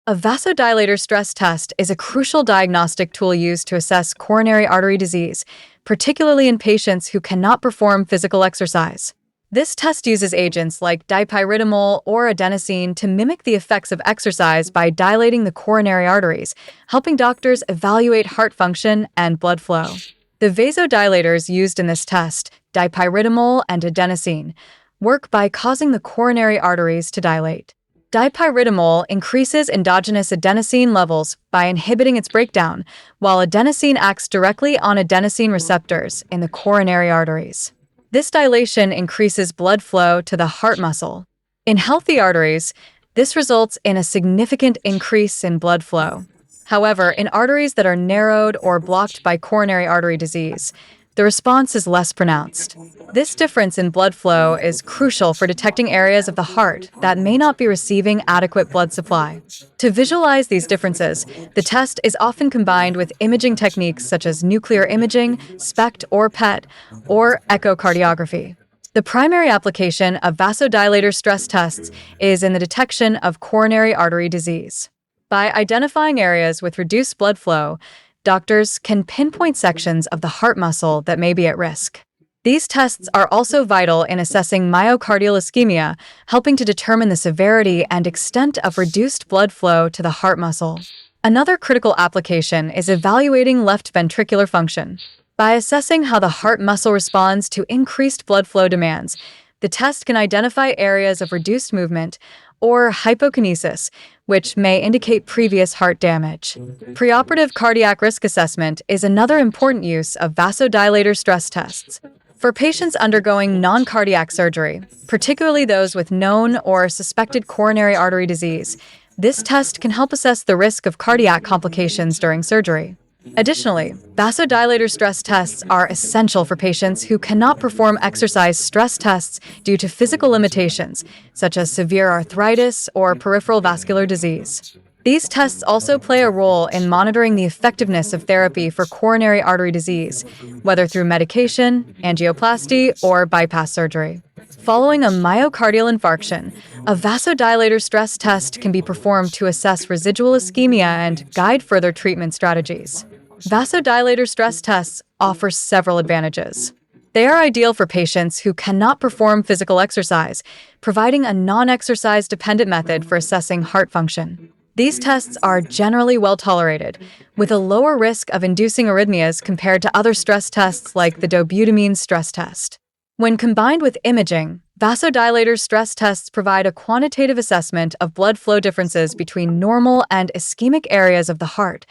A vasodilator stress test is a crucial diagnostic tool used to assess coronary artery disease, particularly in patients who cannot perform physical exercise. This test uses agents like dipyridamole or adenosine to mimic the effects of exercise by dilating the coronary arteries, helping doctors evaluate heart function and blood flow. The vasodilators used in this test, dipyridamole and adenosine, work by causing the coronary arteries to dilate. Dipyridamole increases endogenous adenosine levels by inhibiting its breakdown, while adenosine acts directly on adenosine receptors in the coronary arteries. This dilation increases blood flow to the heart muscle. In healthy arteries, this results in a significant increase in blood flow. However, in arteries that are narrowed or blocked by coronary artery disease, the response is less pronounced. This difference in blood flow is crucial for detecting areas of the heart that may not be receiving adequate blood supply. To visualize these differences, the test is often combined with imaging techniques such as nuclear imaging, SPECT or PET, or echocardiography. The primary application of vasodilator stress tests is in the detection of coronary artery disease. By identifying areas with reduced blood flow, doctors can pinpoint sections of the heart muscle that may be at risk. These tests are also vital in assessing myocardial ischemia, helping to determine the severity and extent of reduced blood flow to the heart muscle. Another critical application is evaluating left ventricular function. By assessing how the heart muscle responds to increased blood flow demands, the test can identify areas of reduced movement or hypokinesis, which may indicate previous heart damage. Preoperative cardiac risk assessment is another important use of vasodilator stress tests. For patients undergoing non-cardiac surgery, particularly those with known or suspected coronary artery disease, this test can help assess the risk of cardiac complications during surgery. Additionally, vasodilator stress tests are essential for patients who cannot perform exercise stress tests due to physical limitations, such as severe arthritis or peripheral vascular disease. These tests also play a role in monitoring the effectiveness of therapy for coronary artery disease, whether through medication, angioplasty, or bypass surgery. Following a myocardial infarction, a vasodilator stress test can be performed to assess residual ischemia and guide further treatment strategies. Vasodilator stress tests offer several advantages. They are ideal for patients who cannot perform physical exercise, providing a non-exercise dependent method for assessing heart function. These tests are generally well tolerated, with a lower risk of inducing arrhythmias compared to other stress tests like the dobutamine stress test. When combined with imaging, vasodilator stress tests provide a quantitative assessment of blood flow differences between normal and ischemic areas of the heart,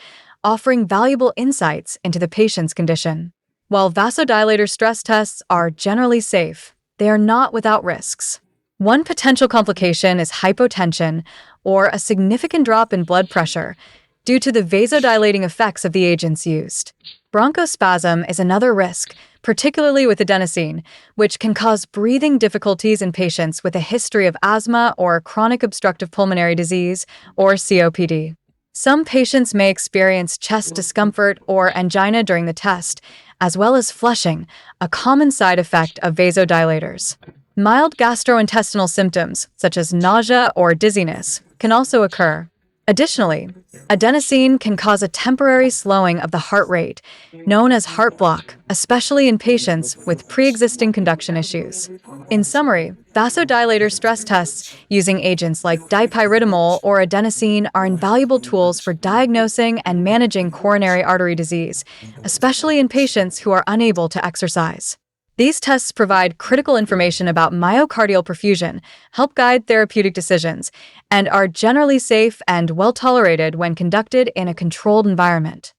offering valuable insights into the patient's condition. While vasodilator stress tests are generally safe, they are not without risks. One potential complication is hypotension, or a significant drop in blood pressure, due to the vasodilating effects of the agents used. Bronchospasm is another risk, particularly with adenosine, which can cause breathing difficulties in patients with a history of asthma or chronic obstructive pulmonary disease, or COPD. Some patients may experience chest discomfort or angina during the test, as well as flushing, a common side effect of vasodilators. Mild gastrointestinal symptoms, such as nausea or dizziness, can also occur. Additionally, adenosine can cause a temporary slowing of the heart rate, known as heart block, especially in patients with pre-existing conduction issues. In summary, vasodilator stress tests using agents like dipyridamole or adenosine are invaluable tools for diagnosing and managing coronary artery disease, especially in patients who are unable to exercise. These tests provide critical information about myocardial perfusion, help guide therapeutic decisions, and are generally safe and well tolerated when conducted in a controlled environment.